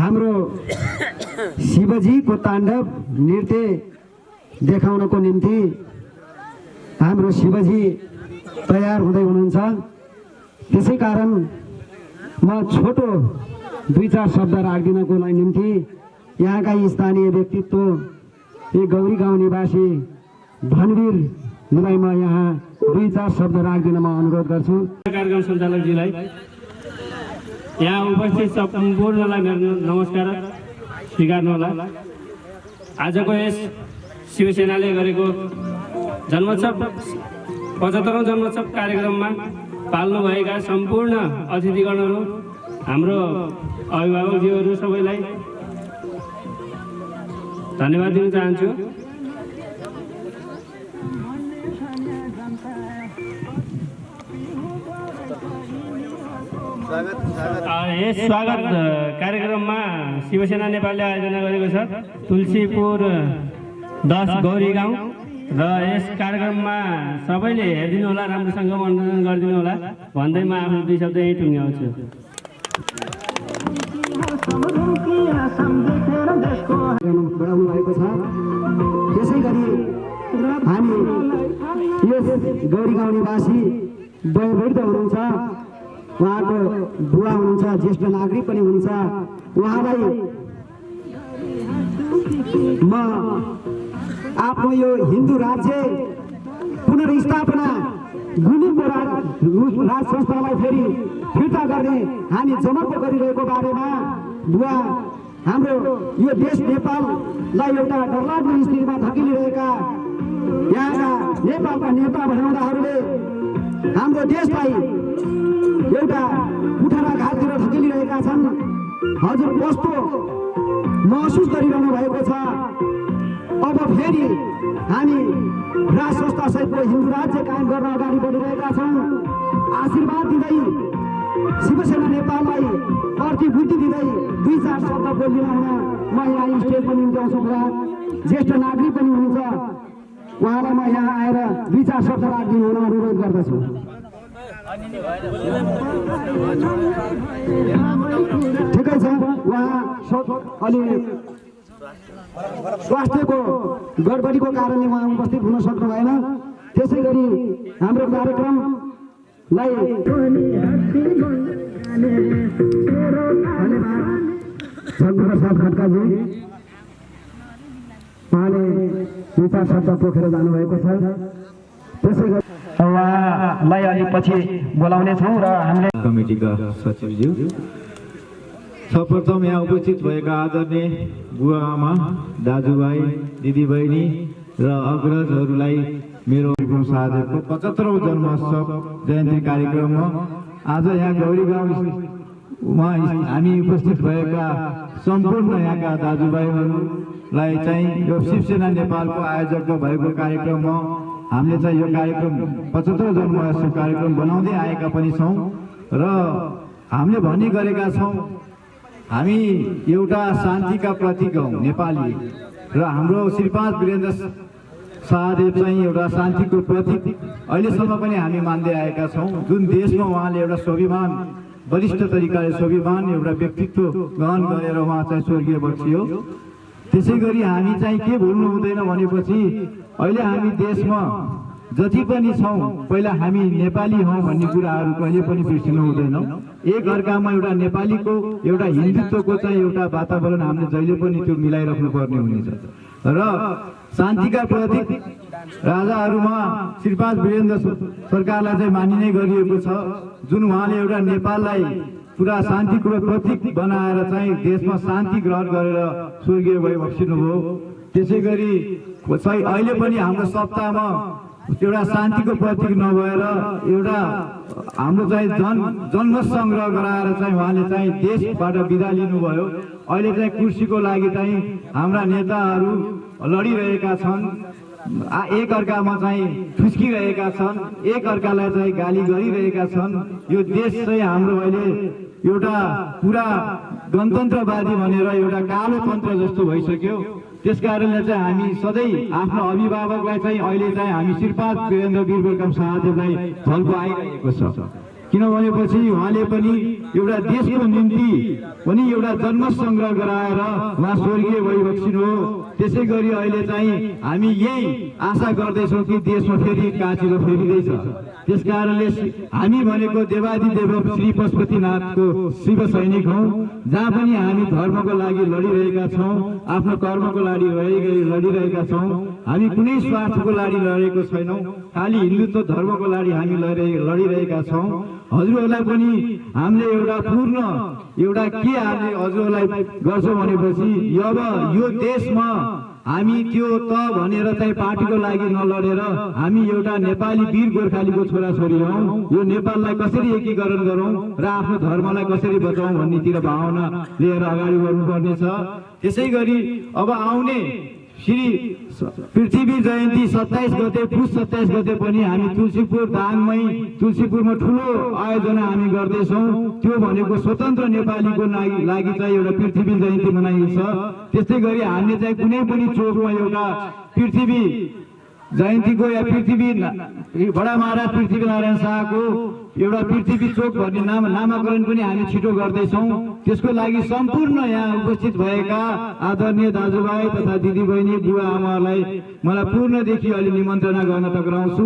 हाम्रो शिवजीको ताण्डव नृत्य देखाउनको निम्ति हाम्रो शिवजी तयार हुँदै हुनुहुन्छ। त्यसै कारण म छोटो 2-4 शब्द राख्दिनको निम्ति यहाँका स्थानीय व्यक्तित्व यी गौरी गाउँ निवासी धनवीरलाई म यहाँ 2-4 शब्द राख्दिन म अनुरोध गर्छु। कार्यक्रम सञ्चालकजीलाई, यहाँ उपस्थित सम्पूर्णलाई मेरो नमस्कार स्वीकार्नुहोला। आजको यस शिवसेनाले गरेको जन्मोत्सव 75औं जन्मोत्सव कार्यक्रममा पाल्नुभएका सम्पूर्ण अतिथिगणहरू, हाम्रो अभिभावकज्यूहरू सबैलाई धन्यवाद दिन चाहन्छु। यस स्वागत कार्यक्रममा शिवसेना नेपालले आयोजना गरेको छ तुलसीपुर 10 गौरी गाउँ र यस कार्यक्रममा सबैले हेरिदिनु होला, राम्रोसँग मनोरञ्जन गरिदिनु होला भन्दै म आफ्नो 2 शब्द यही टुङ्ग्याउँछु। बढाउनु भएको छ। त्यसै गरी हामी यस गौरी गाउँ निवासी वयोवृद्ध हुनुहुन्छ, उहाँको बुवा हुनुहुन्छ, ज्येष्ठ नागरिक पनि हुनुहुन्छ। उहाँलाई म आफ्नो यो हिन्दू राज्य पुनर्स्थापना गुलिमको राज संस्थालाई फेरि फिर्ता गर्ने हामी जमर्को गरिरहेको बारेमा बुवा, हाम्रो यो देश नेपाललाई एउटा डरलाग्दो स्थितिमा धकेलिरहेका यहाँका नेपालका नेता भनाउँदाहरूले हाम्रो देशलाई एउटा कुठाराघाततिर धकेलिरहेका छन्। हजुर कस्तो महसुस गरिरहनु भएको छ? अब फेरि हामी राज संस्था सहितको हिन्दू राज्य कायम गर्न अगाडि बढिरहेका छौँ। आशीर्वाद दिँदै शिवसेना नेपाललाई प्रतिबुद्धि दिँदै 2-4 शब्द बोलिदिन हुन म यहाँ स्टेजमा निम्त्याउँछु। ज्येष्ठ नागरिक पनि हुनुहुन्छ, उहाँलाई म यहाँ आएर 2-4 शब्द राखिदिनु हुन अनुरोध गर्दछु। ठिकै छ, उहाँ अलि स्वास्थ्यको गडबडीको कारणले उहाँ उपस्थित हुन सक्नु भएन। त्यसै गरी हाम्रो कार्यक्रमलाई धन्यवाद खड्काजी, उहाँले 2-4 शब्द पोखेर जानुभएको छ। त्यसै गरी उहाँलाई अलि पछि बोलाउने छौँ र हामीले कमिटीका सचिवज्यू, सर्वप्रथम यहाँ उपस्थित भएका आदरणीय बुवा आमा, दाजुभाइ, दिदीबहिनी र अग्रजहरूलाई मेरो साथीको 75औं जन्मोत्सव जयन्ती कार्यक्रममा आज यहाँ गौरी गाउँमा हामी उपस्थित भएका सम्पूर्ण यहाँका दाजुभाइहरूलाई चाहिँ यो शिवसेना नेपालको आयोजक भएको कार्यक्रममा हामीले चाहिँ यो कार्यक्रम 75औं जन्मोत्सव कार्यक्रम बनाउँदै आएका पनि छौँ र हामीले भन्ने गरेका छौँ हामी एउटा शान्तिका प्रतीक हौँ नेपाली, र हाम्रो श्री 5 वीरेन्द्र शाहदेव चाहिँ एउटा शान्तिको प्रतीक अहिलेसम्म पनि हामी मान्दै आएका छौँ। जुन देशमा उहाँले एउटा स्वाभिमान, वरिष्ठ तरिकाले स्वाभिमान एउटा व्यक्तित्व ग्रहण गरेर उहाँ चाहिँ स्वर्गीय बक्सियो। त्यसै गरी हामी चाहिँ के भुल्नु हुँदैन भनेपछि अहिले हामी देशमा जति पनि छौँ पहिला हामी नेपाली हौँ भन्ने कुराहरू कहिले पनि बिर्सिनु हुँदैन। एक अर्कामा एउटा नेपालीको एउटा हिन्दुत्वको चाहिँ एउटा वातावरण हामीले जहिले पनि त्यो मिलाइराख्नु पर्ने हुनेछ र शान्तिका प्रतीक राजाहरूमा श्री 5 वीरेन्द्र सरकारलाई चाहिँ मानिने गरिएको छ। जुन उहाँले एउटा नेपाललाई पुरा शान्तिको प्रतीक बनाएर चाहिँ देशमा शान्ति ग्रहण गरेर स्वर्गीय भई बक्सिनुभयो। त्यसै गरी अहिले पनि हाम्रो सत्तामा एउटा शान्तिको प्रतीक नभएर एउटा हाम्रो चाहिँ जन्म सङ्ग्रह गराएर चाहिँ उहाँले चाहिँ देशबाट बिदा लिनुभयो। अहिले चाहिँ कुर्सीको लागि चाहिँ हाम्रा नेताहरू लडिरहेका छन्, एक अर्कामा चाहिँ ठुस्किरहेका छन्, एक अर्कालाई चाहिँ गाली गरिरहेका छन्। यो देश चाहिँ हाम्रो अहिले एउटा पुरा गणतन्त्रवादी भनेर एउटा कालो तन्त्र जस्तो भइसक्यो। त्यसकारणले चाहिँ हामी सधैँ आफ्नो अभिभावकलाई चाहिँ अहिले चाहिँ हामी श्री 5 वीरेन्द्र वीरविक्रम शाहदेवलाई फलको आइरहेको छ। किनभनेपछि उहाँले पनि एउटा देशको निम्ति पनि एउटा जन्म सङ्ग्रह गराएर उहाँ स्वर्गीय भइबक्सिनु हो। त्यसै गरी अहिले चाहिँ हामी यही आशा गर्दैछौँ कि देशमा फेरि काँचिलो फेरिँदैछ। त्यस कारणले हामी भनेको देवादिदेव श्री पशुपतिनाथको शिव सैनिक हौँ, जहाँ पनि हामी धर्मको लागि लडिरहेका छौँ, आफ्नो कर्मको लागि लडिरहेका छौँ। हामी कुनै स्वार्थको लागि लडेको छैनौँ, खालि हिन्दुत्व धर्मको लागि हामी लडिरहेका छौँ। हजुरहरूलाई पनि हामीले एउटा पूर्ण एउटा के हामीले हजुरहरूलाई गर्छौँ भनेपछि अब यो देशमा हामी त्यो त भनेर चाहिँ पार्टीको लागि नलडेर हामी एउटा नेपाली वीर गोर्खालीको छोराछोरी हौँ। यो नेपाललाई कसरी एकीकरण गरौँ र आफ्नो धर्मलाई कसरी बचाउँ भन्नेतिर भावना लिएर अगाडि बढ्नुपर्नेछ। त्यसै गरी अब आउने श्री पृथ्वी जयन्ती 27 गते पुस 27 गते पनि हामी तुलसीपुर दाङमै तुलसीपुरमा ठुलो आयोजना हामी गर्दैछौँ। त्यो भनेको स्वतन्त्र नेपालीको लागि चाहिँ एउटा पृथ्वी जयन्ती मनाइन्छ। त्यस्तै गरी हामीले चाहिँ कुनै पनि चोकमा एउटा पृथ्वी जयन्तीको या पृथ्वी बडा महाराज पृथ्वीनारायण शाहको एउटा पृथ्वी चोक भन्ने नामाकरण पनि हामी छिटो गर्दैछौँ। त्यसको लागि सम्पूर्ण यहाँ उपस्थित भएका आदरणीय दाजुभाइ तथा दिदीबहिनी बुवा आमालाई मलाई पूर्णदेखि अहिले निमन्त्रणा गर्न टक्राउँछु।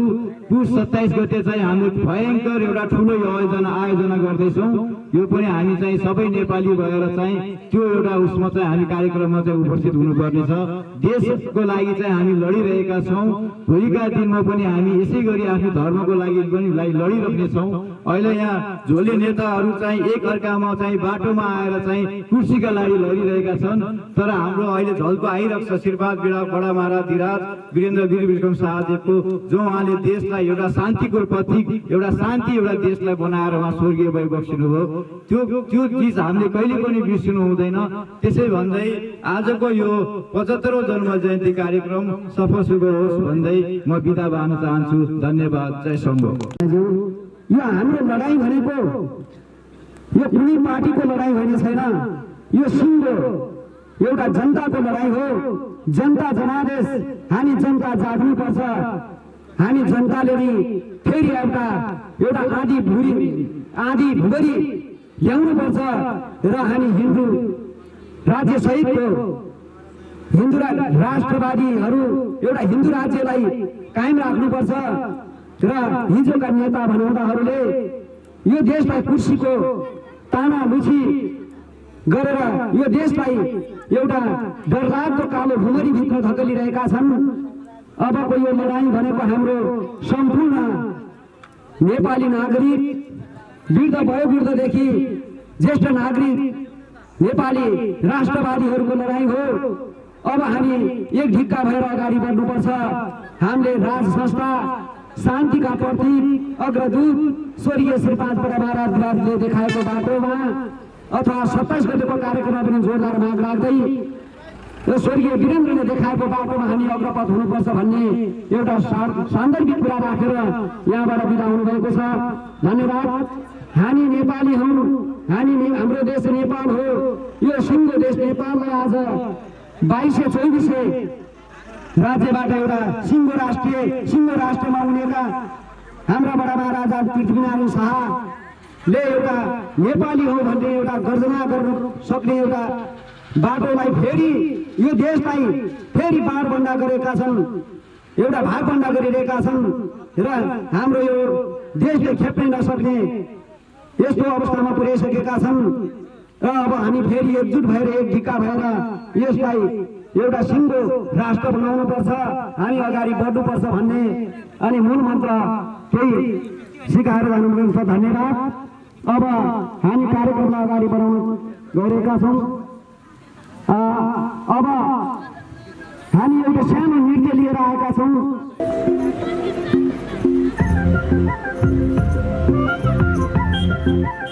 पुस 27 गते चाहिँ हामीले भयङ्कर एउटा ठुलो आयोजना गर्दैछौँ। यो पनि हामी चाहिँ सबै नेपाली भएर चाहिँ त्यो एउटा उसमा चाहिँ हामी कार्यक्रममा चाहिँ उपस्थित हुनुपर्नेछ। देशको लागि चाहिँ हामी लडिरहेका छौँ। भोलिका दिनमा पनि हामी यसै गरी आफ्नो धर्मको लागि पनि लडिरहनेछौँ। अहिले यहाँ झोले नेताहरू चाहिँ एक अर्कामा चाहिँ बाटोमा आएर चाहिँ कुर्सीका लागि लडिरहेका छन्, तर हाम्रो अहिले झल्को आइरहेको छ श्रीपाद बडा महाराज धीराज वीरेन्द्र वीर विक्रम शाहदेवको, जो उहाँले देशलाई एउटा शान्तिको प्रतीक एउटा देशलाई बनाएर उहाँ स्वर्गीय भइबक्सिनु हो। त्यो चिज हामीले कहिले पनि बिर्सिनु हुँदैन। त्यसै भन्दै आजको यो 75औं जन्म जयन्ती कार्यक्रम सफल शुभ होस् भन्दै म बिदा भन्न चाहन्छु। धन्यवाद। जय शम्भो। यो हाम्रो लडाईँ भनेको यो कुनै पार्टीको लडाईँ होइन छैन, यो सिङ्गो एउटा जनताको लडाईँ हो। जनता जनादेश, हामी जनता जाग्नुपर्छ। हामी जनताले नि फेरि एउटा आँधी भुगरी ल्याउनुपर्छ र हामी हिन्दू राज्य सहितको हिन्दू राष्ट्रवादीहरू एउटा हिन्दू राज्यलाई कायम राख्नुपर्छ र हिजोका नेता भनाउँदाहरूले यो देशलाई कुर्सीको ताना लुछी गरेर यो देशलाई एउटा डरलाग्दो कालो भुमरीभित्र धकेलिरहेका छन्। अबको यो लडाईँ भनेको हाम्रो सम्पूर्ण नेपाली नागरिक, वृद्ध वयोवृद्धदेखि ज्येष्ठ नागरिक नेपाली राष्ट्रवादीहरूको लडाईँ हो। अब हामी एक ढिक्का भएर अगाडि बढ्नुपर्छ। हामीले राज संस्था शान्तिका प्रतीक अग्रदूत स्वर्गीय श्रीपाद बडा महाराजले देखाएको बाटोमा अथवा 27 गतेको कार्यक्रममा पनि जोरदार माग राख्दै र स्वर्गीय वीरेन्द्रले देखाएको बाटोमा हामी अग्रपथ हुनुपर्छ भन्ने एउटा सान्दर्भिक कुरा राखेर यहाँबाट बिदा हुनुभएको छ। धन्यवाद। हामी नेपाली हौँ, हाम्रो देश नेपाल हो। यो सिङ्गो देश नेपाललाई आज 2224 राज्यबाट एउटा सिङ्गो राष्ट्रमा उनेका हाम्रा बडा महाराजा पृथ्वीनारायण शाहले एउटा नेपाली हो भन्ने एउटा गर्जना गर्न सक्ने एउटा बाटोलाई फेरि यो देशलाई फेरि बाँडबन्दा गरेका छन्, एउटा भागबन्दा गरिरहेका छन् र हाम्रो यो देशले खेप्नै नसक्ने यस्तो अवस्थामा पुर्याइसकेका छन्। र अब हामी फेरि एकजुट भएर एक ढिक्का भएर यसलाई एउटा सिङ्गो राष्ट्र बनाउनुपर्छ, हामी अगाडि बढ्नुपर्छ भन्ने अनि मूल मन्त्र त्यही सिकाएर जानुभएको छ। धन्यवाद। अब हामी कार्यक्रमलाई अगाडि बढाउन गइरहेका छौँ। अब हामी एउटा सानो नृत्य लिएर आएका छौँ। Thank you.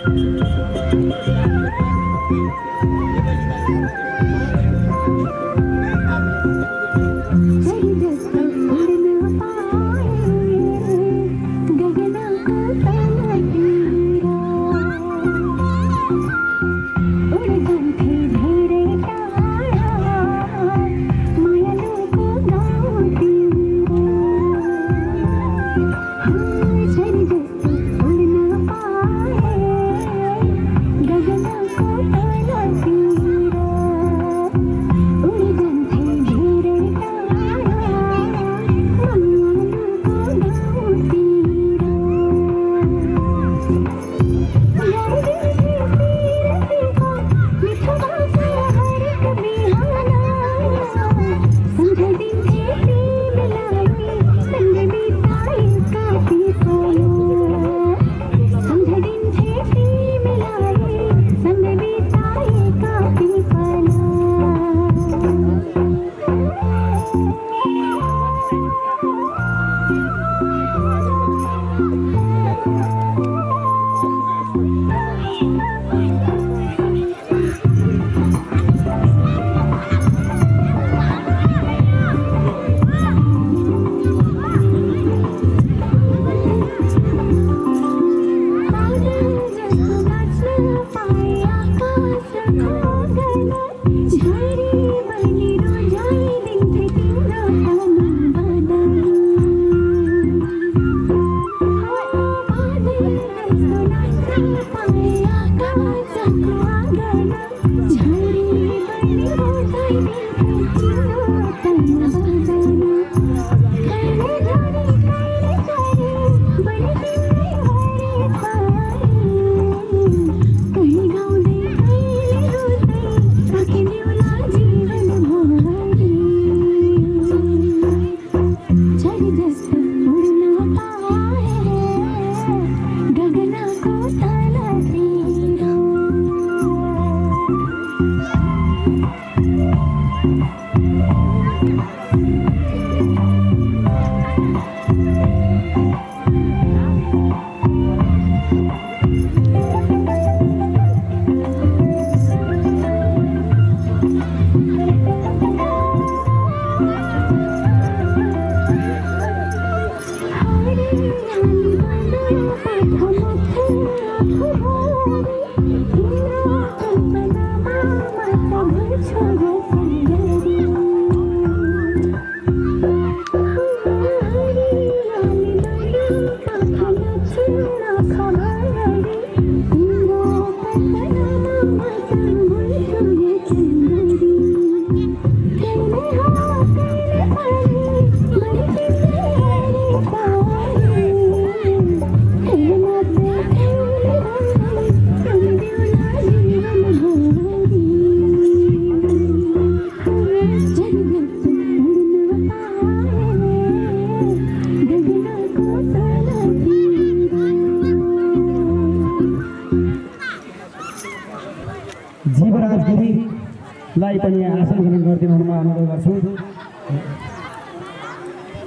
लाई पनि आसन ग्रहण गरिदिनु हुन अनुरोध गर्छु।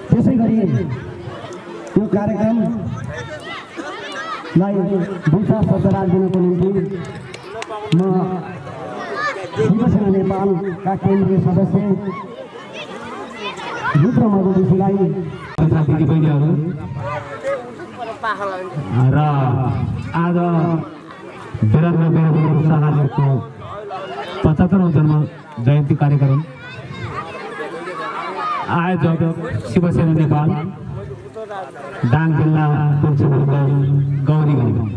त्यसै गरी यो कार्यक्रमलाई दुईटा शब्द राखिदिनको निम्ति म शिवसेना नेपालका केन्द्रीय सदस्य रुद्र मधुदीलाई दिदीबहिनीहरू र आज वीरेन्द्र शाहको 75औं जन्म जयन्ती कार्यक्रम आयोजक शिवसेना नेपाल दाङ जिल्ला तुलसीपुर गौरी गाउँ।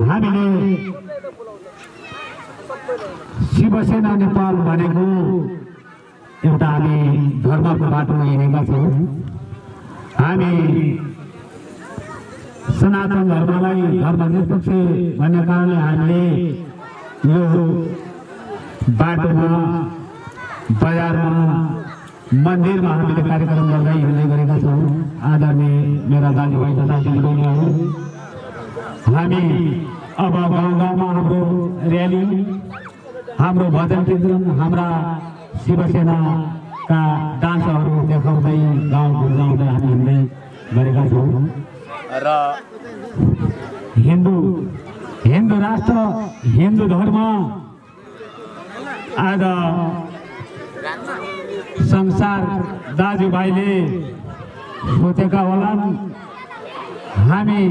हामीले शिवसेना नेपाल भनेको एउटा हामी धर्मको बाटोमा हिँडेका छौँ। हामी सनातन धर्मलाई धर्मनिरपेक्ष भन्ने कारणले हामीले यो बाटोमा बजारमा मन्दिरमा हामीले कार्यक्रम गर्दै हिँड्दै गरेका छौँ। आदरणीय मेरा दाजुभाइ तथा दिदीबहिनीहरू, हामी अब गाउँ गाउँमा हाम्रो र्याली, हाम्रो भजन कीर्तन, हाम्रा शिवसेनाका डान्सहरू देखाउँदै गाउँ गुर्जाउँदै हामी हिँड्दै गरेका छौँ। र हिन्दू राष्ट्र, हिन्दू धर्म आज संसार दाजुभाइले सोचेका होलान् हामी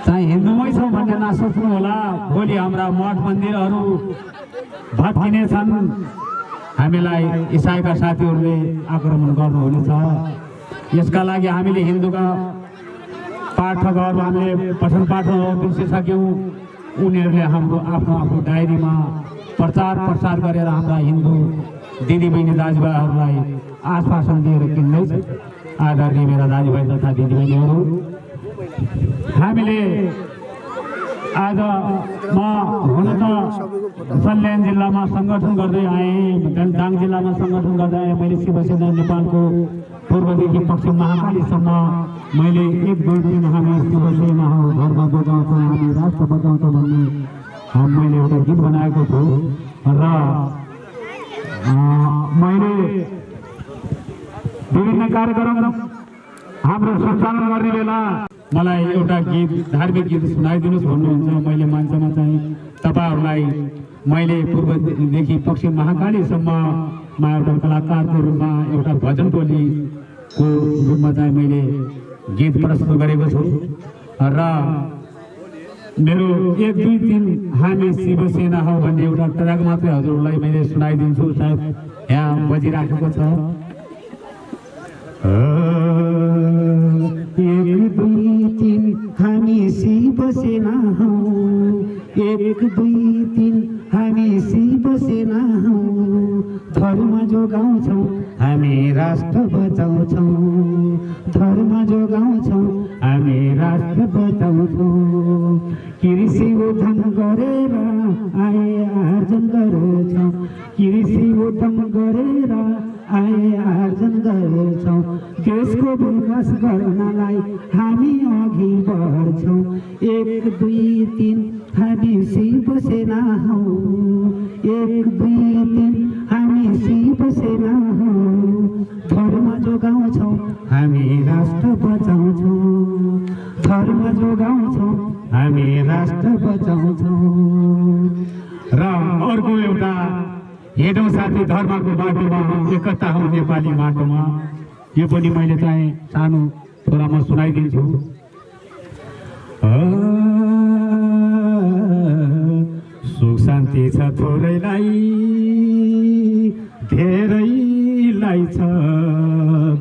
चाहिँ हिन्दूमै छौँ भन्ने नसोच्नु होला। भोलि हाम्रा मठ मन्दिरहरू भत्किनेछन्, हामीलाई इसाईका साथीहरूले आक्रमण गर्नुहुनेछ। यसका लागि हामीले हिन्दूका पाठकहरू हामीले पठन पाठनहरू बिर्सिसक्यौँ। उनीहरूले हाम्रो आफ्नो डायरीमा प्रचार प्रसार गरेर हाम्रा हिन्दू दिदीबहिनी दाजुभाइहरूलाई आश्वासन दिएर किन्दैछ। आदरणीय मेरा दाजुभाइ तथा दिदीबहिनीहरू, हामीले आज म हुन त सल्यान जिल्लामा सङ्गठन गर्दै आएँ, दाङ जिल्लामा सङ्गठन गर्दै आएँ। मैले शिवसेना नेपालको पूर्वदेखि पश्चिम महाकालीसम्म मैले 1-2 दिन हामी शिवसेना हो, धर्म बचाउँछौँ, हामी राष्ट्र बचाउँछौँ भन्ने मैले एउटा गीत बनाएको छु। र मैले विभिन्न कार्यक्रम हाम्रो सञ्चालन गर्ने बेला मलाई एउटा गीत, धार्मिक गीत सुनाइदिनुहोस् भन्नुहुन्छ। मैले मञ्चमा चाहिँ तपाईँहरूलाई मैले पूर्वदेखि पश्चिम महाकालीसम्ममा एउटा कलाकारको रूपमा एउटा भजन टोलीको रूपमा चाहिँ मैले गीत प्रस्तुत गरेको छु। र मेरो 1 2 3 हामी शिवसेना हो भन्ने एउटा ट्र्याक मात्रै हजुरहरूलाई मैले सुनाइदिन्छु, सायद यहाँ बजिराखेको छ। 1 2 3 हामी शिवसेना हौ, 1 2 3 हामी शिवसेना हौ, धर्म जोगाउँछौँ हामी राष्ट्र बचाउँछौँ, धर्म जोगाउँछौँ हामी राष्ट्र बचाउँछौँ। कृषि उद्यम गरेर आय आर्जन गर्छौँ, कृषि उद्यम गरेर आय आर्जन गर्छौँ, देशको विकास गर्नलाई हामी अघि बढ्छौँ। 1 2 3 हामी शिवसेना हौ, 1 2 3 हामी शिवसेना हौ, धर्म जोगाउँछौँ हामी राष्ट्र बचाउँछौँ, धर्म जोगाउँछौँ हामी राष्ट्र बचाउँछौँ। र अर्को एउटा हेरौँ साथी, धर्मको बाटोमा एकता हौ नेपाली माटोमा, यो पनि मैले चाहिँ सानो थोरामा सुनाइदिन्छु। सुख शान्ति छ थोरैलाई, धेरैलाई छ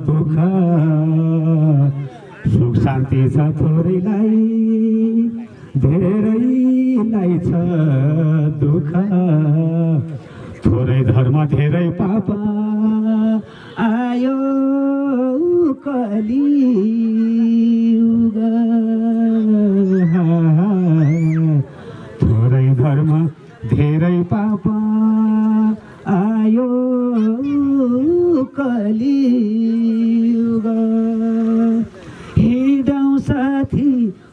दुःख, सुख शान्ति छ थोरैलाई, धेरैलाई छ दुःख, थोरै धर्म धेरै पाप आयो कलियुग, थोरै धर्म धेरै पाप आयो कलियुग। हिँडौँ साथी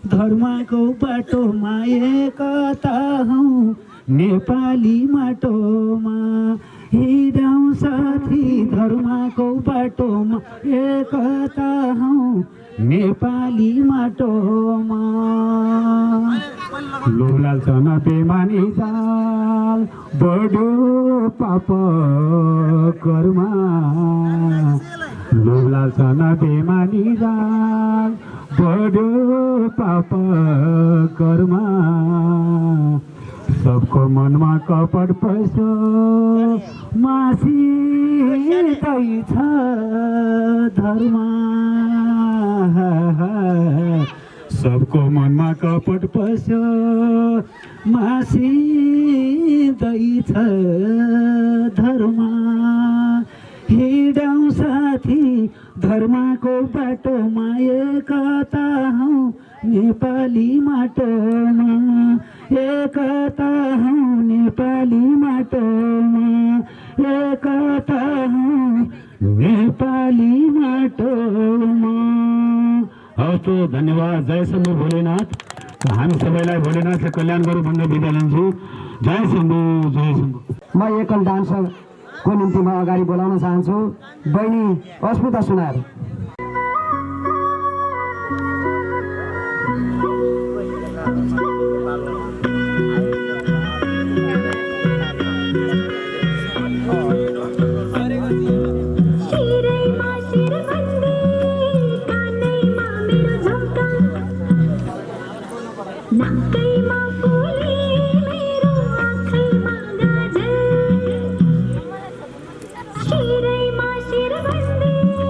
धर्मको बाटोमा, एकता हौ नेपाली माटोमा, हिँडौँ साथी धर्मको बाटोमा, एकता हौ नेपाली माटोमा। लोभ लालचना बेमानी जाल बढ्यो पाप कर्मा, लोभ लालचना बेमानी जाल बढ्यो पाप कर्मा, सबको मनमा कपट पैसो मासिँदैछ धर्म, सबको मनमा कपट पैसो मासिँदैछ धर्म। हिँडौँ साथी धर्मको बाटोमा, एकता हौ नेपाली माटोमा, एकता हौ नेपाली माटोमा, एकता हौ नेपाली माटोमा। हवस् त, धन्यवाद। जय शम्भु भोलेनाथ। हामी सबैलाई भोलेनाथले कल्याण गरौँ भन्ने बिदा लिन्छु। जय शम्भु, जय शम्भु। म एकल डान्सरको निम्ति म अगाडि बोलाउन चाहन्छु बहिनी अस्मिता सुनार। नाकैमा फुली मेरो आँखैमा गाजर, शिरैमा शिरबन्दी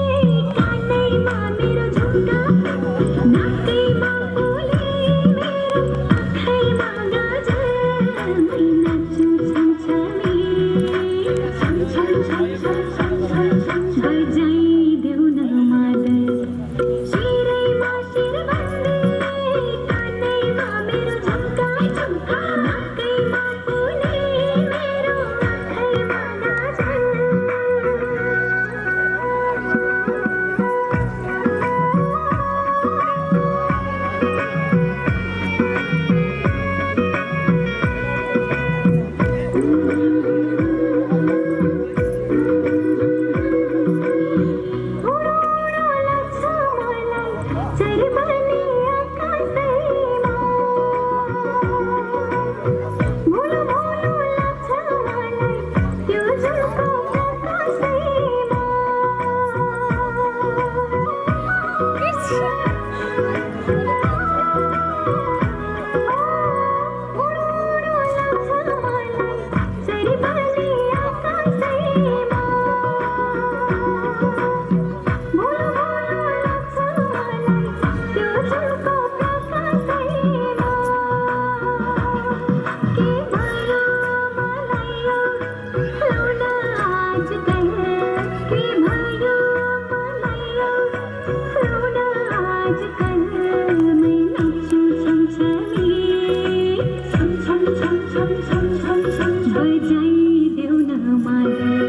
छम छम बजाइदेऊ न मादल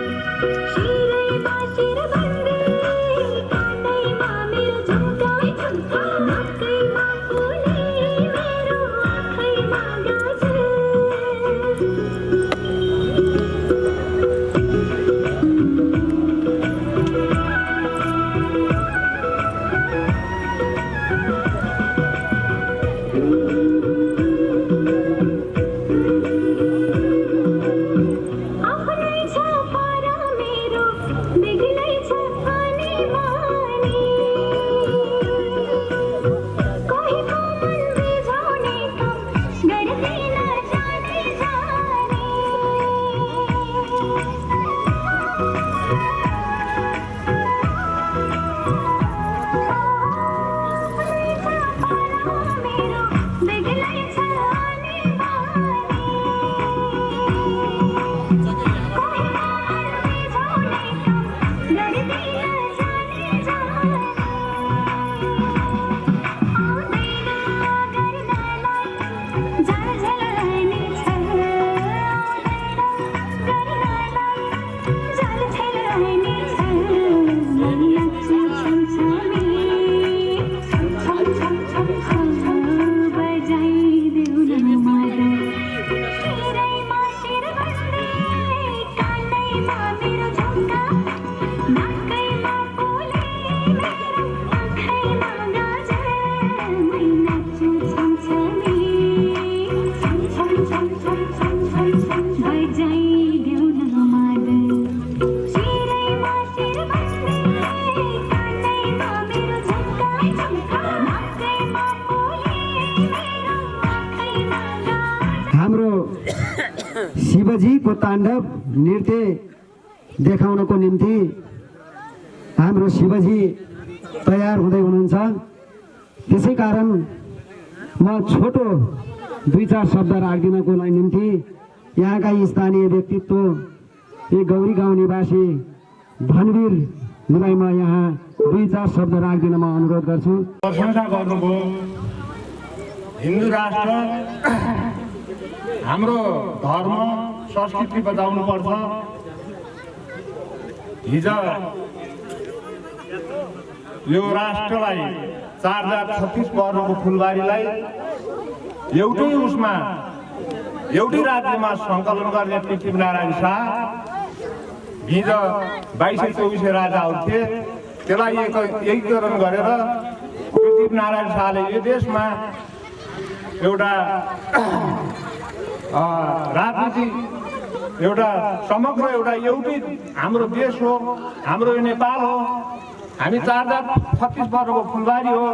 शिरैमा शिर बन्दी काँधैमा मेरो झुम्का नाकैमा फुले मेरो आँखैमा गाजल आफ्नै छ पारा मेरो बेग्लै छ आनी बानी कोहीको मन बिझाउने काम गर्दैन जाने जाने मेरो बेग्लै छ आनी बानी हाम्रो शिवजीको ताण्डव नृत्य देखाउनको निम्ति हाम्रो शिवजी तयार हुँदै हुनुहुन्छ। त्यसै कारण म छोटो 2-4 शब्द राख्दिनको निम्ति यहाँका स्थानीय व्यक्तित्व यो गौरी गाउँ निवासी धनवीरलाई म यहाँ 2-4 शब्द राख्दिन म अनुरोध गर्छु। प्रशंसा गर्नुभयो। हिन्दू राष्ट्र हाम्रो धर्म संस्कृति बचाउनु पर्छ। हिजो यो राष्ट्रलाई 4036 वर्गको फुलबारीलाई एउटै उसमा एउटै राज्यमा सङ्कलन गर्ने पृथ्वीनारायण शाह हिजो 2224 राजाहरू थिए, त्यसलाई एकीकरण गरेर पृथ्वीनारायण शाहले यो देशमा एउटा राजनीति एउटा समग्र एउटा एउटै हाम्रो देश हो, हाम्रो यो नेपाल हो, हामी 4036 वर्गको फुलबारी हो,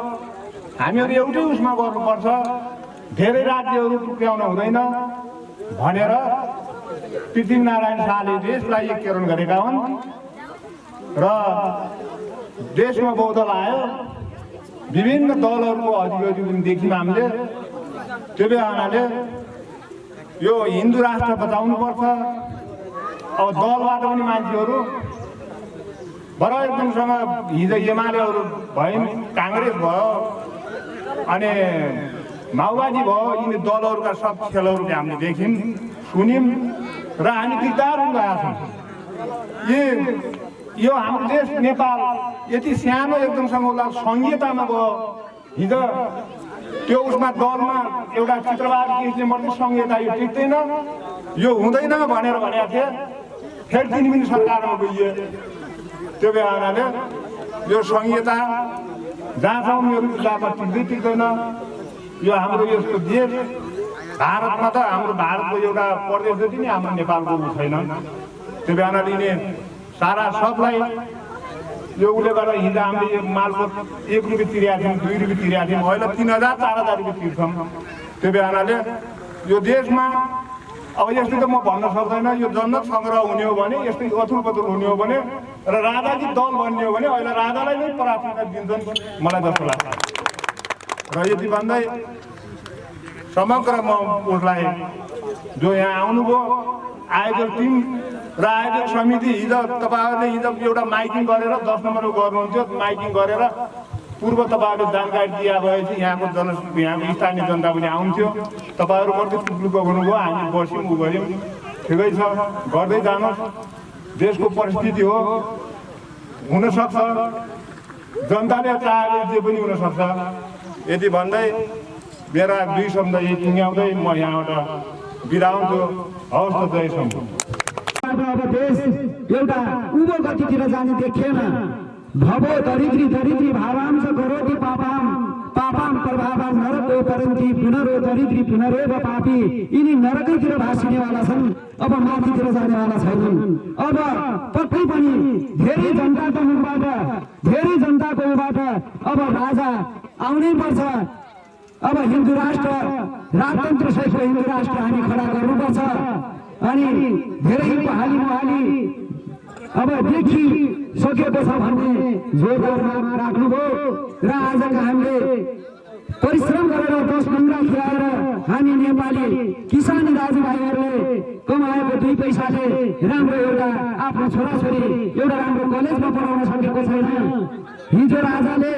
हामीहरू एउटै उसमा गर्नुपर्छ, धेरै राज्यहरू टुक्राउन हुँदैन भनेर पृथ्वीनारायण शाहले देशलाई एकीकरण गरेका हुन् र देशमा बहुदल आयो। विभिन्न दलहरूको अधिकारी पनि देखियौँ हामीले। त्यो बेलाले यो हिन्दू राष्ट्र बचाउनु पर्छ। अब दलबाट पनि मान्छेहरू एकदमसँग हिजो एमालेहरू भइन्, काङ्ग्रेस भयो, अनि माओवादी भयो, यिनी दलहरूका सब खेलहरू हामीले देख्यौँ सुन्यौँ र हामी दिगदार हुन गएका छौँ। यो हाम्रो देश नेपाल यति सानो एकदमसँग उसलाई सङ्घीयतामा गयो। हिजो त्यो उसमा दलमा एउटा चित्रबहादुर केसले मात्रै सङ्घीयता यो टिक्दैन, यो हुँदैन भनेर भनेका थिए। फेरि 3 दिन सरकारमा गइयो। त्यो बेलाले यो सङ्घीयता जहाँसम्म यो कुरामा टिक्दैन। यो हाम्रो यस्तो देश भारतमा त हाम्रो भारतको एउटा प्रदेश जति नै हाम्रो नेपालको छैन। त्यो बेलाले यिनी सारा सबलाई यो उसले गर्दा हिजो हामीले यो मालको 1 रुपियाँ तिरेका थियौँ, 2 रुपियाँ तिरेका थियौँ, अहिले 3000 4000 रुपियाँ तिर्छौँ। त्यो बेलाले यो देशमा अब यस्तो त म भन्न सक्दैन। यो जनमत सङ्ग्रह हुने हो भने, यस्तै अथुलपथुल हुने हो भने र राजाजी दल बन्ने हो भने अहिले राजालाई नै प्राथमिकता दिन्छन् मलाई जस्तो लाग्छ। र यति भन्दै समग्र म उसलाई जो यहाँ आउनुभयो, आयोजक टिम र आयोजक समिति, हिजो तपाईँहरूले हिजो एउटा माइकिङ गरेर 10 नम्बरको गर्नुहुन्थ्यो, माइकिङ गरेर पूर्व तपाईँहरूले जानकारी दिए भए चाहिँ यहाँको स्थानीय जनता पनि आउँथ्यो। तपाईँहरू कति टुक्लुको गर्नुभयो, हामी बस्यौँ उ गऱ्यौँ, ठिकै छ, गर्दै जानुहोस्। देशको परिस्थिति हो, हुनसक्छ जनताले चाहेर जे पनि हुनसक्छ। यति भन्दै मेरा 2 शब्द यही टुङ्ग्याउँदै म यहाँबाट बिदा हुन्छु। हवस् त, जय शम्भु। अब देश एउटा उँभो गतितिर जाने देखिएन। भवो दरिद्री दरिद्री भावांश करोति पापाम पापाम प्रभावाम नरको परन्ति पुनरो दरिद्री पुनरेव पापी। यिनी नरकैतिर भासिनेवाला छन्, अब माथितिर जानेवाला छैनन्। अब पक्कै पनि धेरै जनताको मुखबाट, धेरै जनताको मुखबाट अब राजा आउनै पर्छ। अब हिन्दू राष्ट्र, राजतन्त्र सहितको हिन्दू राष्ट्र हामी खडा गर्नुपर्छ। अनि धेरै बहाली मुहाली अब देखिसकेको छ भन्ने जोरदार माग राख्नुभयो र आजका हामीले परिश्रम गरेर 10 खिलाएर हामी नेपाली किसान दाजुभाइहरूले कमाएको 2 पैसाले राम्रो एउटा आफ्नो छोराछोरी एउटा राम्रो कलेजमा पढाउन सकेको छैन। हिजो राजाले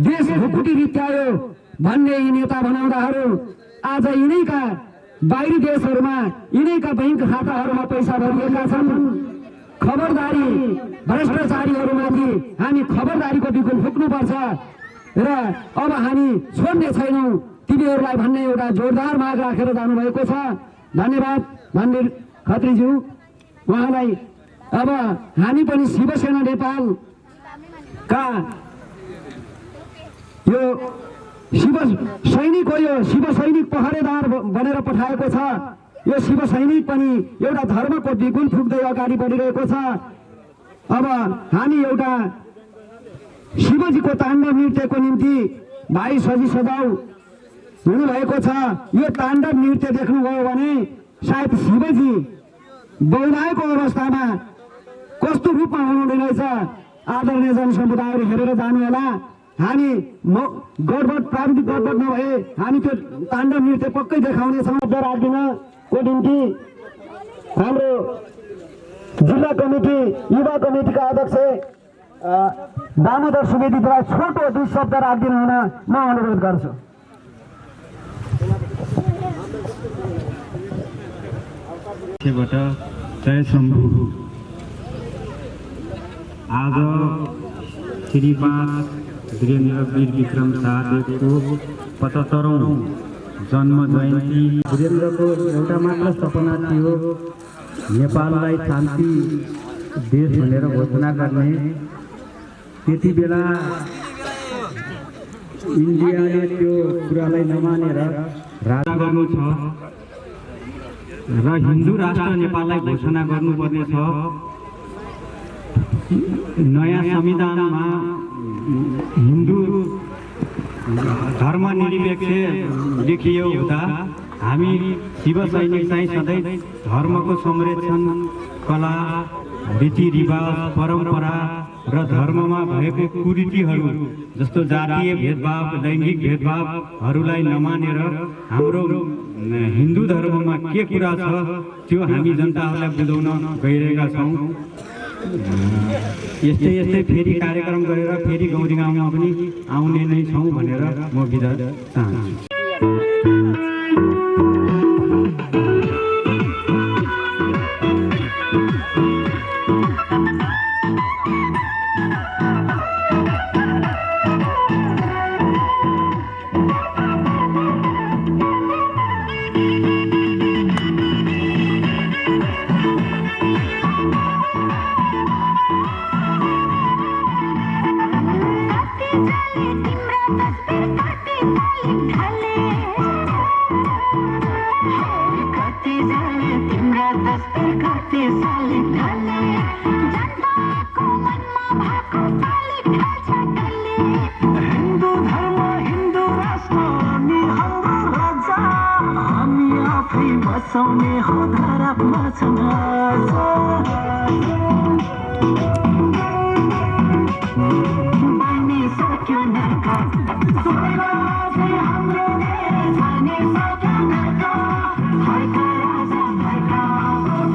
देश ढुकुटी रित्यायो भन्ने यी नेता बनाउँदाहरू आज यिनैका बाहिरी देशहरूमा यिनैका बैंक खाताहरूमा पैसा भरिएका छन्। खबरदारी भ्रष्टाचारीहरूमाथि हामी खबरदारीको बिगुल फुक्नुपर्छ र अब हामी छोड्ने छैनौँ तिनीहरूलाई भन्ने एउटा जोरदार माग राखेर जानुभएको छ। धन्यवाद धनवीर खत्रीज्यू, उहाँलाई। अब हामी पनि शिवसेना नेपालका यो शिव सैनिक हो, यो शिव सैनिक पहरेदार बनेर पठाएको छ। यो शिव सैनिक पनि एउटा धर्मको बिगुल फुक्दै अगाडि बढिरहेको छ। अब हामी एउटा शिवजीको ताण्डव नृत्यको निम्ति भाइ सजी सजाउ हुनुभएको छ। यो ताण्डव नृत्य देख्नुभयो भने सायद शिवजी बौलाएको अवस्थामा कस्तो रूपमा हुनुहुँदैछ। आदरणीय जनसमुदायहरू हेरेर जानु होला। हामी गडबड प्राविधिक गडबड नभए हामी त्यो ताण्डव नृत्य पक्कै देखाउनेछौँ। राखिदिनको निम्ति हाम्रो जिल्ला कमिटी युवा कमिटीका अध्यक्ष दामोदर सुवेदीद्वारा छोटो 2 शब्द राखिदिनु हुन म अनुरोध गर्छु। जय शम्भु। आज श्रीपाद वीरेन्द्र वीर विक्रम शाहदेवको 75औं जन्म जयन्ती। वीरेन्द्रको एउटा मात्र सपना थियो नेपाललाई शान्ति देश भनेर घोषणा गर्ने। त्यति बेला इन्डियाले त्यो कुरालाई नमानेर राजा गर्नु छ र हिन्दू राष्ट्र नेपाललाई घोषणा गर्नुपर्ने छ। नयाँ संविधानमा हिन्दू धर्मनिरपेक्ष लेखियो हुँदा हामी शिव सैनिक चाहिँ सधैँ धर्मको संरक्षण, कला, रीतिरिवाज, परम्परा र धर्ममा भएको कुरीतिहरू जस्तो जातीय भेदभाव, लैङ्गिक भेदभावहरूलाई नमानेर हाम्रो हिन्दू धर्ममा के कुरा छ त्यो हामी जनताहरूलाई बुझाउन गइरहेका छौँ। यस्तै यस्तै फेरि कार्यक्रम गरेर फेरि गौरी गाउँमा पनि आउने नै छौँ भनेर म बिदा चाहन्छु। बसाउने हो धरापमा छन् बन्ने सक्यो नाका हाम्रो जाने सक्यो नाका फर्का राजा फर्का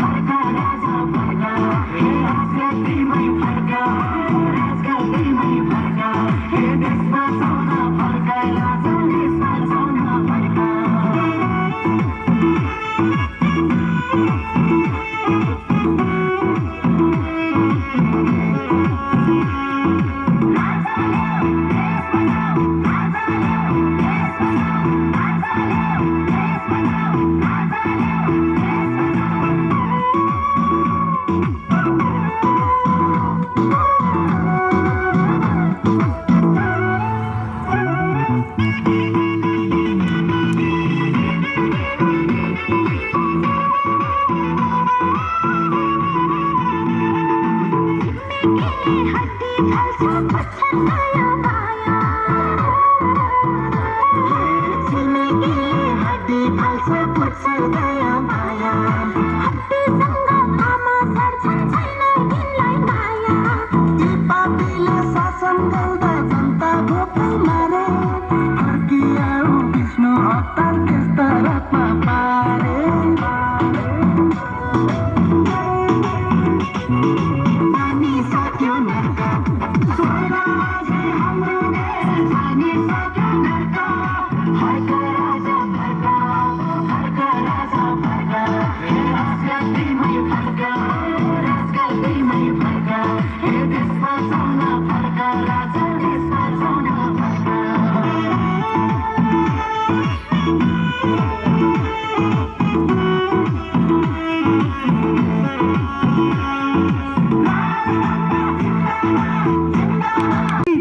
फर्का राजा फर्का राजगद्दीमै फर्का राजगद्दीमै फर्का हे देशमा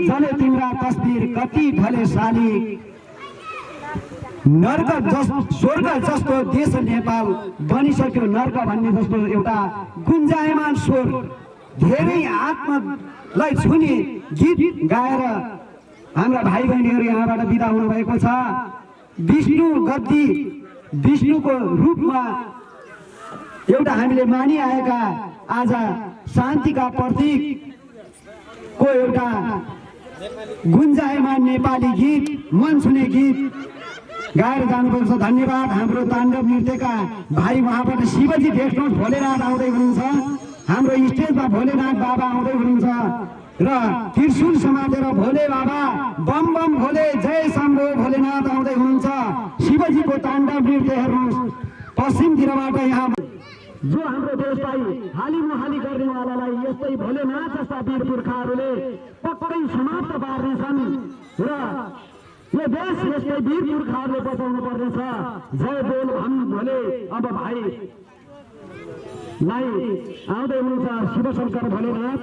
जले तिम्रा तस्बिर कति ढलेशाली नर्क स्वर्ग जस्तो देश नेपाल बनिसक्यो नर्क भन्ने जस्तो एउटा गुन्जायमान स्वर धेरै आत्मालाई छुने गीत गाएर हाम्रा भाइ बहिनीहरू यहाँबाट बिदा हुनुभएको छ। विष्णु गद्दी विष्णुको रूपमा एउटा हामीले मानिआएका आज शान्तिका प्रतीकको एउटा गुन्जायमान नेपाली गीत मन छुने गीत गाएर जानुपर्छ। धन्यवाद। हाम्रो ताण्डव नृत्यका भाइ उहाँबाट शिवजी भेट्नुहोस्, भोलेनाथ आउँदै हुनुहुन्छ। हाम्रो स्टेजमा भोलेनाथ बाबा आउँदै हुनुहुन्छ र त्रिशूल समातेर भोले बाबा बम बम भोले जय शम्भो भोलेनाथ आउँदै हुनुहुन्छ। शिवजीको ताण्डव नृत्य हेर्नुहोस्। पश्चिमतिरबाट यहाँ जो हाम्रो देशलाई हालिमुहाली गर्नेवालालाई यस्तै भोलेनाथ जस्ता वीर पुर्खाहरूले पक्कै समाप्त पार्नेछन् र यो देश यस्तै वीर पुर्खाहरूले बचाउनु पर्नेछ। जय बोल भन् भोले। अब भाइ आउँदै हुनुहुन्छ शिवशङ्कर भोलेनाथ।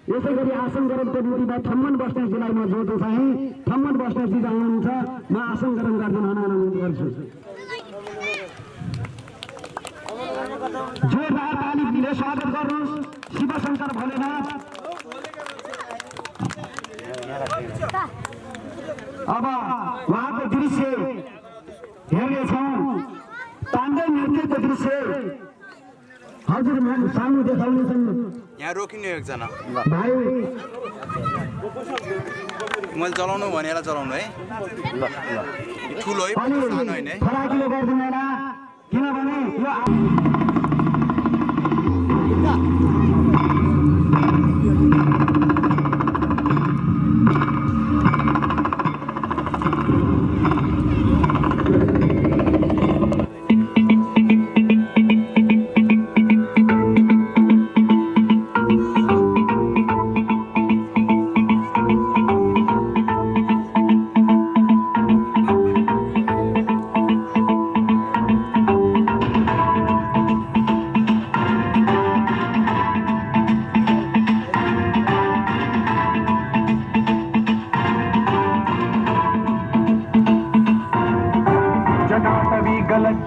यसै गरी आसन ग्रहणको नीतिमा थम्मन बस्नेतजीलाई म जोड्न चाहे। थम्मन बस्नेतजी आउनुहुन्छ, म आसन ग्रहण गर्दै अनुरोध गर्छु। जोरदार तालीले स्वागत गर्नुहोस् शिवशङ्कर भोलेनाथ। अब उहाँको दृश्य हेर्नेछौँ, ताण्डव नृत्यको दृश्य हजुर सामु देखाउनेछन्। यहाँ रोकिनु एकजना भाइ मैले चलाउनु भनेर चलाउनु है। ल ठुलो है अलि सानो होइन है। फराकिलो गरिदिनु होला, किनभने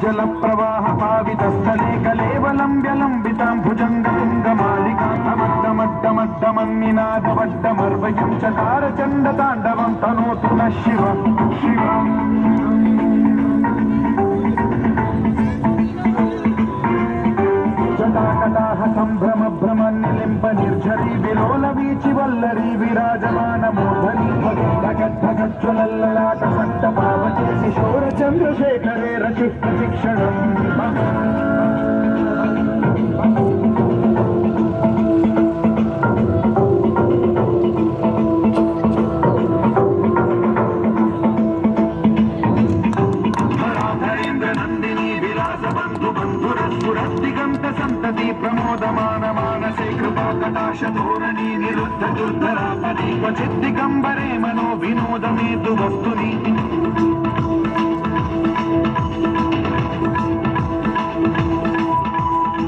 जल प्रवाह पावितस्थले कलेवलम्ब्य लम्बितां भुजङ्गतुङ्गमालिकामड्डमड्डमन्निनादवड्डमर्वयं चकार चण्डताण्डवं तनोतु नः शिव शिवम्। जटाकटाह सम्भ्रम भ्रमन्निलिम्ब निर्झरी विलोल वीचि वल्लरी विराजमान मूर्धनि ढगद्धगज्ज्वलल्ललाट सट्ट पावके किशोर चन्द्रशेखरे रचित प्रशिक्षणम्। प्रमोदमान मानसे कृपाकटाश धोरणी निरुद्ध दुर्धरापदे क्वचित् दिगम्बरे मनो विनोदमेतु वस्तुनि।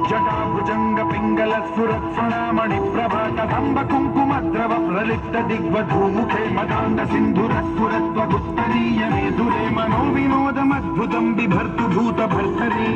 जटाभुजङ्ग पिङ्गल स्फुरत्स्वनामणि प्रभा कदम्ब कुङ्कुमद्रव प्रलिप्त दिग्वधूमुखे मदान्ध सिन्धुरस्फुरत्वगुप्तरीय मेधुरे मनो विनोदमद्भुतं बिभर्तु भूतभर्तरि।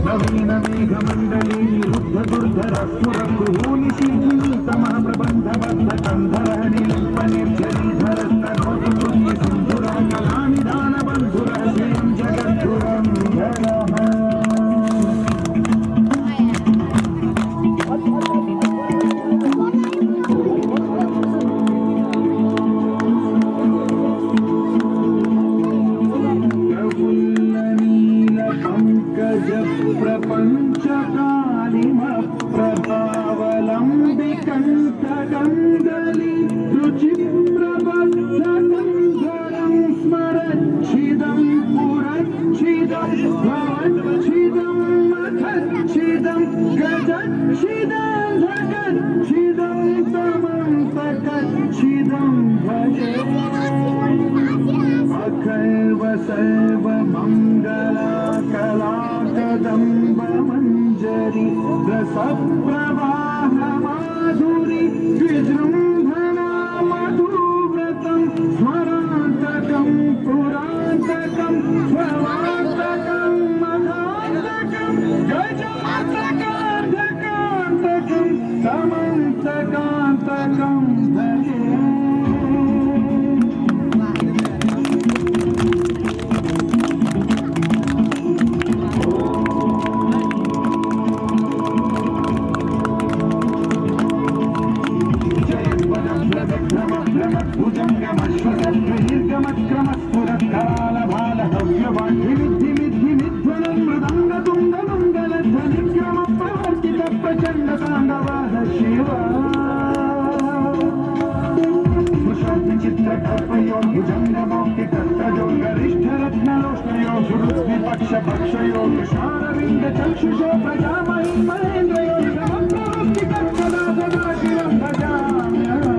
నవీన మేఘమండలి నిరుద్ధ దుర్ధర స్ఫురకుహూని శీఘ్రతమ ప్రబంధ బద్ధ కంధర నిలింప నిర్జరీధర స్తనోతి పుణ్య సింధుర కళానిదాన బంధుర శ్రీం జగద్గురం ప్రపంచకాలిమ ప్రభావలంబికంతగంగలి రుచి ప్రబద్ధకంధరం స్మరచ్చిదం పురచ్చిదం భవచ్చిదం మఖచ్చిదం గజచ్చిదం భగచ్చిదం తమంతకచ్చిదం భజే అఖైవ సర్వ మంగళా కళాకదంబ మంజరి రసప్రవాహ మాధురి విజృంభణ మధువ్రతం స్మరాంతకం పురాంతకం స్వరాంతకం మహాంతకం గజాంతకాంతకాంతకం సమంతకాంతకం భజే పక్షయో కృష్ణారవింద చక్షుషో ప్రజామహి మహేంద్రయో సమప్రవృత్తి కర్మదా సదాశివం భజామ్యహం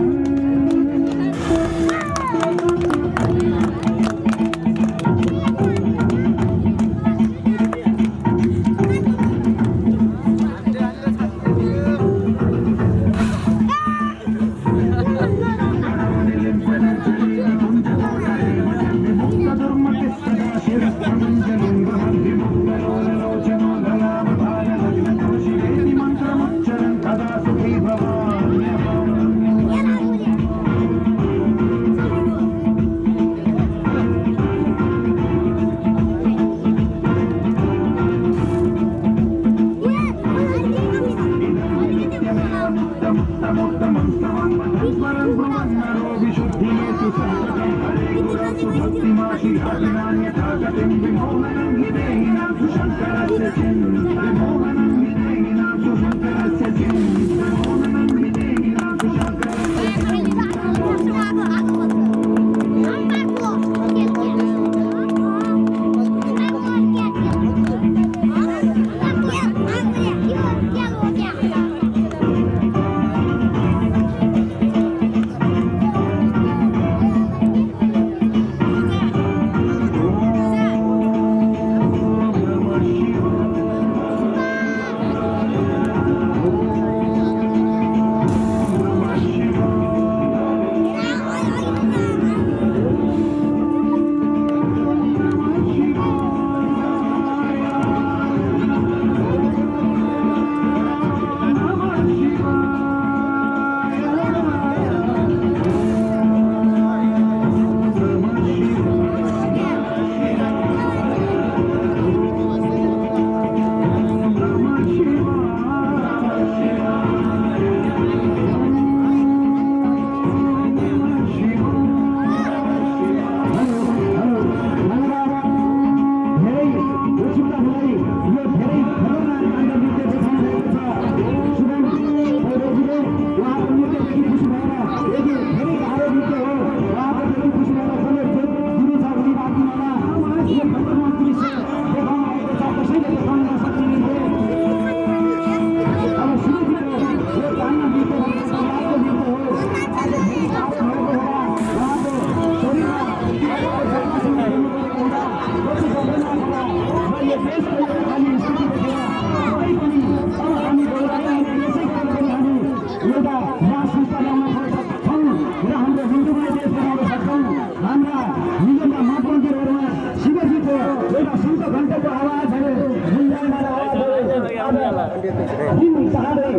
दिन चाँडै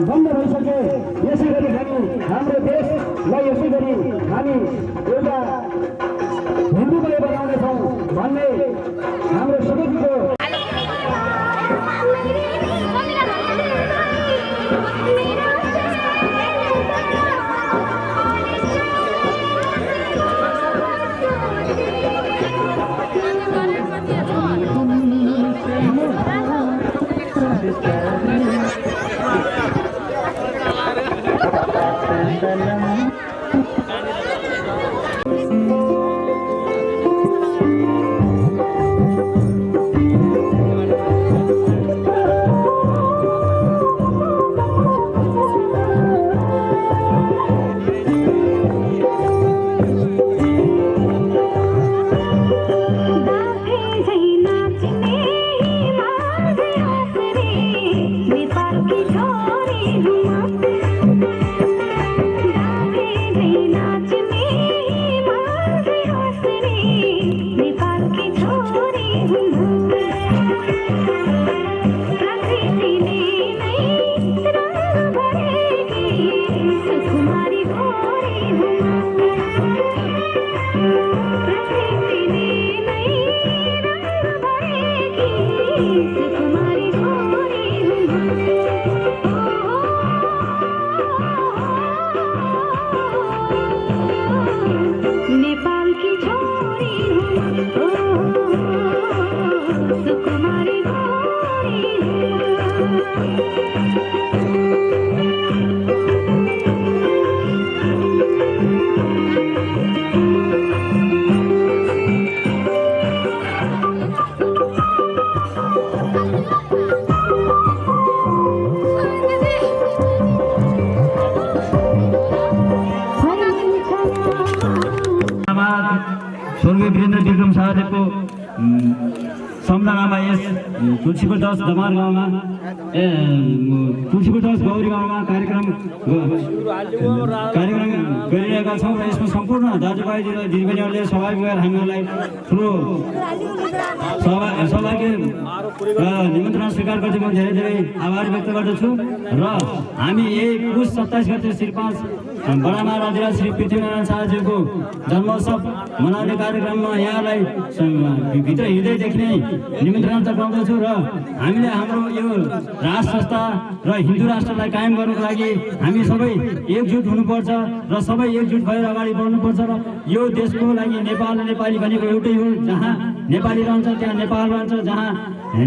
बन्द भइसके। यसै गरी हामी हाम्रो देशलाई यसै गरी हामी एउटा हिन्दूमय बनाउनेछौँ भन्ने हाम्रो सबैको स्वर्गीय वीरेन्द्र विक्रम शाहदेवको सम्झनामा यस तुलसीपुर 10 दमार गाउँमा तुलसीपुर 10 गौरी गाउँमा कार्यक्रम गरिरहेका छौँ र यसमा सम्पूर्ण दाजुभाइ र दिदीबहिनीहरूले सहभागी भएर हामीहरूलाई ठुलो सहभागी निमन्त्रणा स्वीकार गर्दै म धेरै धेरै आभार व्यक्त गर्दछु र हामी यही पुस 27 गते श्री 5 बडा महाराज श्री पृथ्वीनारायण शाहजीको जन्मोत्सव मनाउने कार्यक्रममा यहाँलाई भित्र हृदयदेखि नै निमन्त्रणा चढाउँदछु र हामीले हाम्रो यो राष्ट्र संस्था र हिन्दू राष्ट्रलाई कायम गर्नको लागि हामी सबै एकजुट हुनुपर्छ र सबै एकजुट भएर अगाडि बढ्नुपर्छ र यो देशको लागि नेपाल नेपाली भनेको एउटै हो। जहाँ नेपाली रहन्छ त्यहाँ नेपाल रहन्छ, जहाँ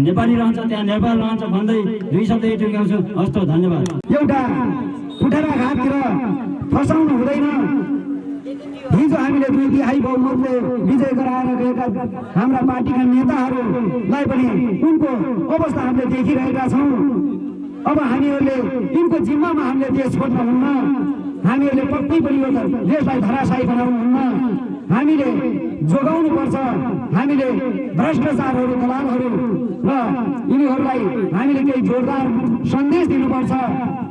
नेपाली रहन्छ त्यहाँ नेपाल रहन्छ भन्दै दुई शब्द टुङ्ग्याउँछु। हस् त, धन्यवाद। एउटा कुठेरा घाटतिर फसाउनु हुँदैन। हिजो हामीले 2/3 बहुमतले विजय गराएर गएका हाम्रा पार्टीका नेताहरूलाई पनि उनको अवस्था हामीले देखिरहेका छौँ। अब हामीहरूले यिनको जिम्मामा हामीले देश छोड्नुहुन्न। हामीहरूले पक्कै पनि यो देशलाई धराशायी बनाउनुहुन्न। हामीले जोगाउनु पर्छ। हामीले भ्रष्टाचारहरू, दलालहरू र यिनीहरूलाई हामीले केही जोरदार सन्देश दिनुपर्छ।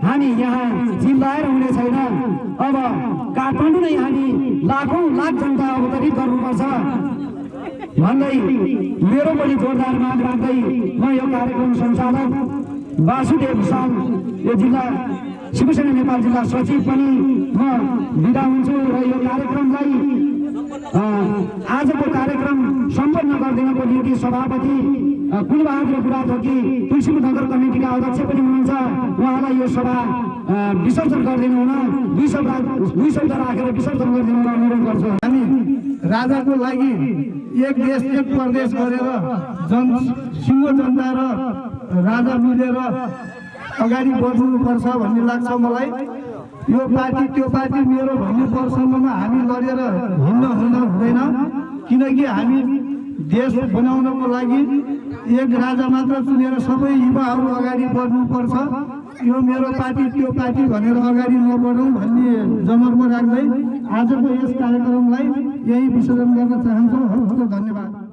हामी यहाँ चिल्लाएर हुने छैन। अब काठमाडौँ नै हामी लाखौँ लाख जनता अवतरित गर्नुपर्छ भन्दै मेरो पनि जोरदार माग राख्दै म यो कार्यक्रम सञ्चालक वासुदेव भुषाल, यो जिल्ला शिवसेना नेपाल जिल्ला सचिव पनि म बिदा हुन्छु र यो कार्यक्रमलाई आजको कार्यक्रम सम्पन्न गरिदिनको निम्ति सभापति कुलबहादुर बुढाथोकी तुलसीपुर नगर कमिटीका अध्यक्ष पनि हुनुहुन्छ। उहाँलाई यो सभा विसर्जन गरिदिनु हुन, दुई शब्द राखेर विसर्जन गरिदिनु हुन अनुरोध गर्छु। हामी राजाको लागि एक देश एक प्रदेश गरेर सिङ्गो जनता र राजा मिलेर अगाडि बढ्नुपर्छ भन्ने लाग्छ मलाई। यो पार्टी त्यो पार्टी मेरो भन्ने प्रसङ्गमा हामी लडेर हिँड्न हुँदैन, किनकि हामी देश बनाउनको लागि एक राजा मात्र चुनेर सबै युवाहरू अगाडि बढ्नुपर्छ। यो मेरो पार्टी त्यो पार्टी भनेर अगाडि नबढौँ भन्ने जमर्को राख्दै आजको यस कार्यक्रमलाई यही विसर्जन गर्न चाहन्छु। धन्यवाद।